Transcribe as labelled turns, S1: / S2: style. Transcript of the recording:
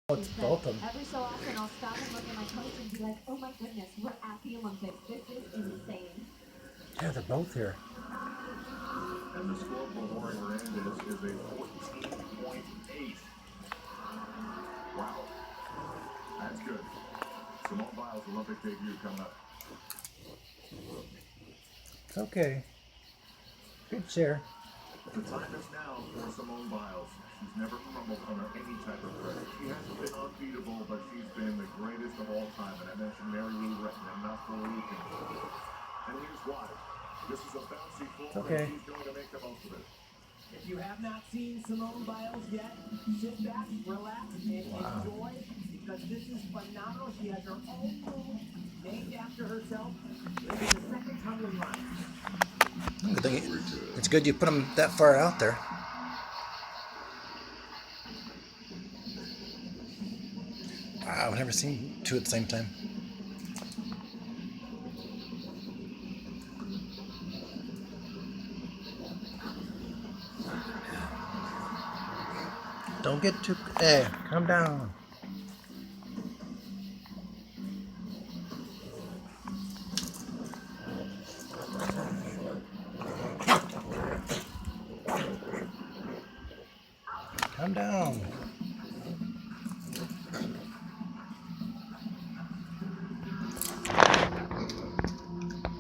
S1: It's both of them.
S2: Every so often I'll stop and look at my coach and be like, oh my goodness, we're at the Olympics. This is insane.
S1: Yeah, they're both here.
S3: And the score for Jorge Hernandez is a 14.8. Wow. That's good. Simone Biles' Olympic debut coming up.
S1: It's okay. Good share.
S3: The time is now for Simone Biles. She's never crumbled under any type of pressure. She hasn't been unbeatable, but she's been the greatest of all time. And I mentioned Mary Lou Retton and not for Lucan. And here's why. This is a bouncy floor,
S1: Okay.
S3: and she's going to make the most of it.
S4: If you have not seen Simone Biles yet, sit back, relax, and enjoy, because this is phenomenal. She has her own move named after herself. It'll be the second tumbling run.
S1: Good thing it's good you put them that far out there. Wow, I've never seen two at the same time. Don't get too... Hey, calm down. Calm down.